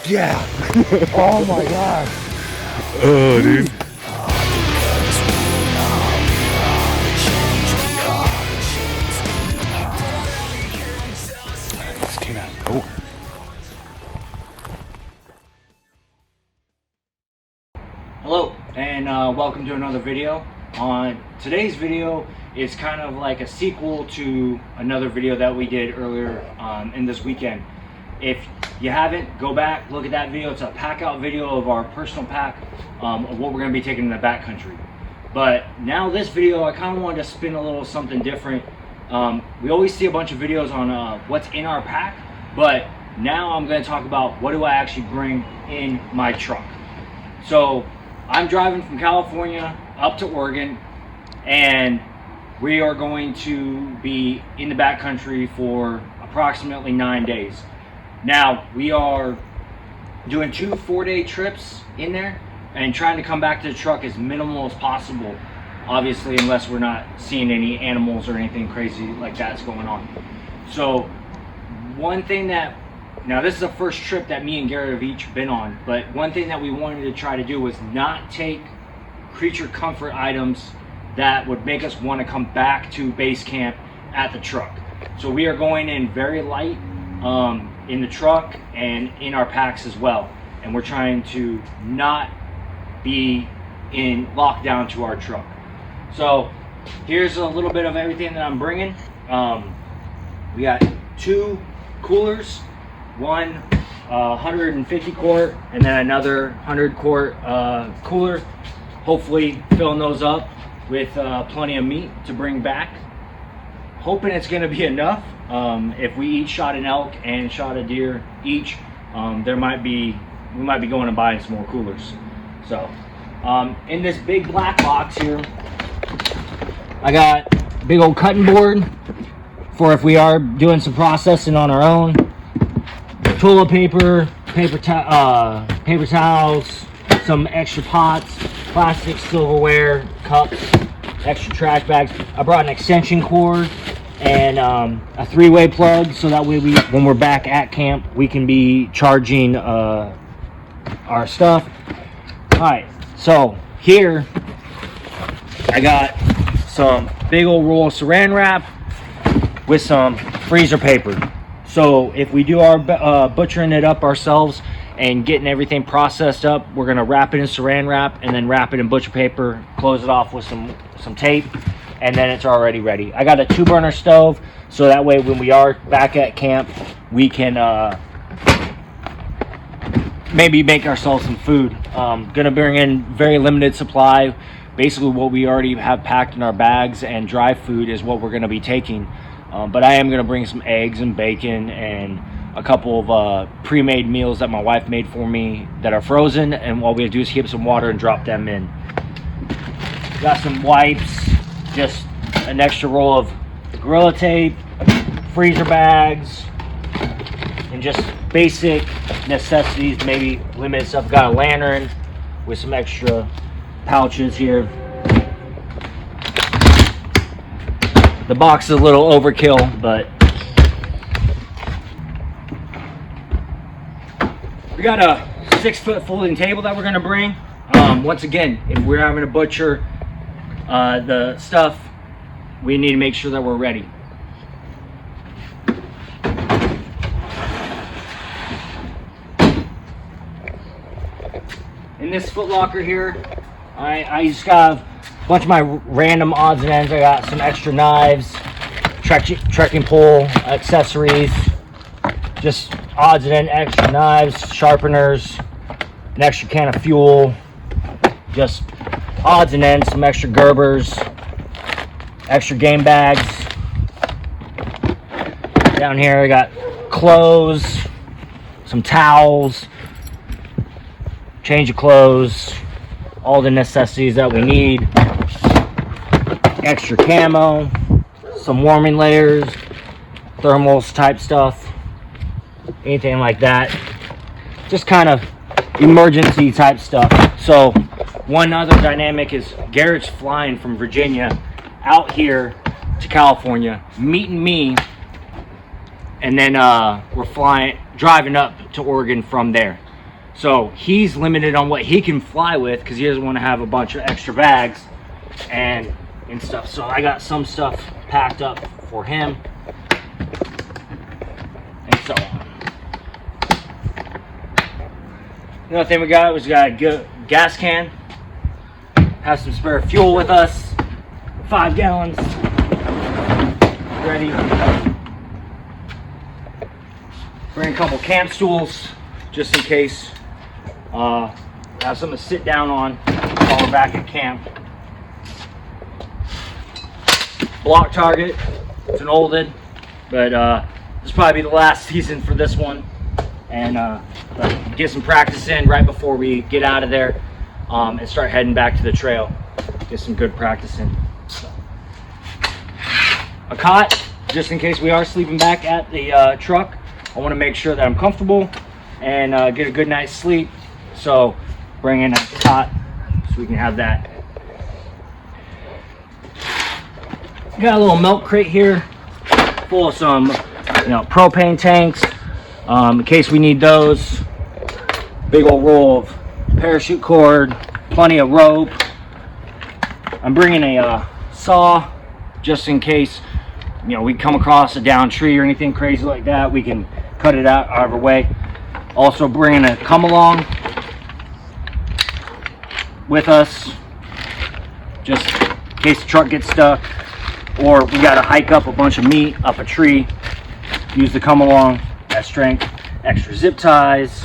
Yeah. Oh my god. Oh, dude. Let's do that. Oh. Hello, and welcome to another video. Today's video is kind of like a sequel to another video that we did earlier in this weekend. If you haven't, go back, look at that video. It's a pack out video of our personal pack of what we're going to be taking in the backcountry. But now this video, I kind of wanted to spin a little something different. We always see a bunch of videos on what's in our pack, but now I'm going to talk about what do I actually bring in my truck. So I'm driving from California up to Oregon, and we are going to be in the backcountry for approximately 9 days. Now, we are doing 2 4-day trips in there and trying to come back to the truck as minimal as possible, obviously, unless we're not seeing any animals or anything crazy like that's going on. So one thing that, now this is the first trip that me and Garrett have each been on, but one thing that we wanted to try to do was not take creature comfort items that would make us want to come back to base camp at the truck. So we are going in very light in the truck and in our packs as well, and we're trying to not be in lockdown to our truck. So here's a little bit of everything that I'm bringing. We got 2 coolers, one 150 quart and then another 100 quart cooler, hopefully filling those up with plenty of meat to bring back. Hoping it's going to be enough. If we each shot an elk and shot a deer each, we might be going and buying some more coolers. So in this big black box here, I got a big old cutting board for if we are doing some processing on our own, toilet paper, paper towels, some extra pots, plastic silverware, cups, extra trash bags. I brought an extension cord and a 3-way plug, so that way when we're back at camp, we can be charging our stuff. All right, so here I got some big old roll of saran wrap with some freezer paper. So if we do our butchering it up ourselves and getting everything processed up, we're gonna wrap it in saran wrap and then wrap it in butcher paper, close it off with some tape, and then it's already ready. I got a 2-burner stove, so that way when we are back at camp, we can maybe make ourselves some food. Gonna bring in very limited supply. Basically what we already have packed in our bags, and dry food is what we're gonna be taking. But I am gonna bring some eggs and bacon and a couple of pre-made meals that my wife made for me that are frozen, and all we have to do is heat up some water and drop them in. Got some wipes, just an extra roll of Gorilla Tape, freezer bags, and just basic necessities, maybe limited stuff. Got a lantern with some extra pouches here. The box is a little overkill, but we got a 6-foot folding table that we're gonna bring. Once again, if we're having to butcher the stuff, we need to make sure that we're ready. In this foot locker here, I just got a bunch of my random odds and ends. I got some extra knives, trekking pole accessories, just odds and ends, extra knives, sharpeners, an extra can of fuel, just odds and ends, some extra Gerbers, extra game bags. Down here I got clothes, some towels, change of clothes, all the necessities that we need, extra camo, some warming layers, thermals type stuff, anything like that, just kind of emergency type stuff. So one other dynamic is Garrett's flying from Virginia out here to California, meeting me, and then we're driving up to Oregon from there. So he's limited on what he can fly with because he doesn't want to have a bunch of extra bags and stuff. So I got some stuff packed up for him and so on. Another thing we got a good gas can. Have some spare fuel with us. 5 gallons. Ready. Bring a couple camp stools just in case. Have something to sit down on while we're back at camp. Block target. It's an olded, but this will probably be the last season for this one. And get some practice in right before we get out of there and start heading back to the trail. Get some good practice in. So. A cot, just in case we are sleeping back at the truck. I want to make sure that I'm comfortable and get a good night's sleep. So bring in a cot so we can have that. Got a little milk crate here full of some, propane tanks in case we need those. Big old roll of parachute cord, plenty of rope. I'm bringing a saw just in case we come across a downed tree or anything crazy like that. We can cut it out our way. Also bringing a come along with us just in case the truck gets stuck or we got to hike up a bunch of meat up a tree. Use the come along as strength. Extra zip ties.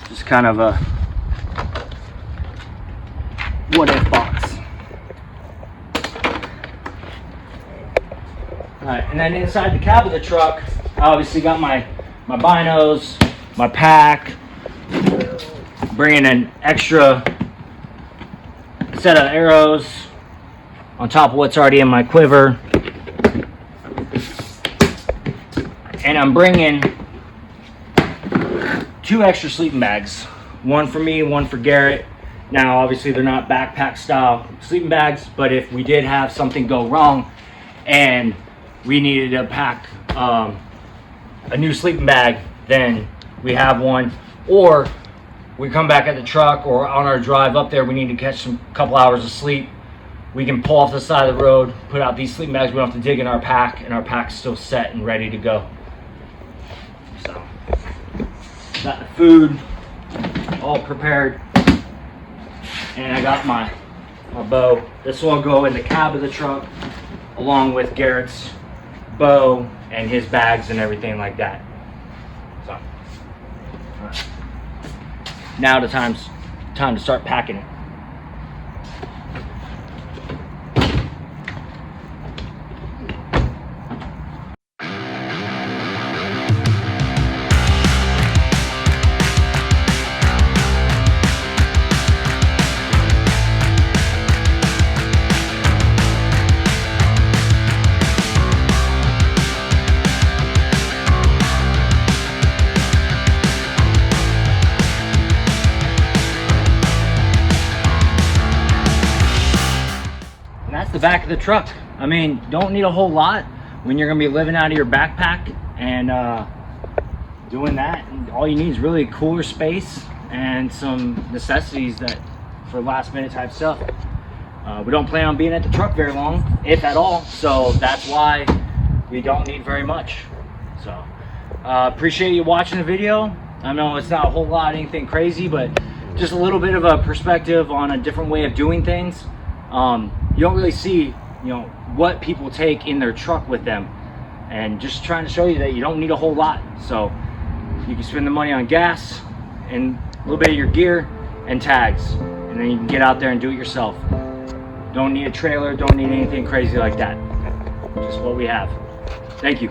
Just kind of a what if box. Alright, and then inside the cab of the truck, I obviously got my binos, my pack, bringing an extra set of arrows on top of what's already in my quiver. And I'm bringing 2 extra sleeping bags. One for me, one for Garrett. Now, obviously, they're not backpack style sleeping bags, but if we did have something go wrong and we needed to pack a new sleeping bag, then we have one. Or we come back at the truck or on our drive up there, we need to catch a couple hours of sleep. We can pull off the side of the road, put out these sleeping bags. We don't have to dig in our pack, and our pack's still set and ready to go. So, got the food all prepared. And I got my bow. This will all go in the cab of the truck along with Garrett's bow and his bags and everything like that. So, right. Now the time to start packing it. The back of the truck. I mean, don't need a whole lot when you're gonna be living out of your backpack and doing that. And all you need is really cooler space and some necessities that for last minute type stuff. We don't plan on being at the truck very long, if at all, so that's why we don't need very much. So appreciate you watching the video. I know it's not a whole lot, anything crazy, but just a little bit of a perspective on a different way of doing things. You don't really see, what people take in their truck with them, and just trying to show you that you don't need a whole lot. So you can spend the money on gas and a little bit of your gear and tags, and then you can get out there and do it yourself. Don't need a trailer, don't need anything crazy like that. Just what we have. Thank you.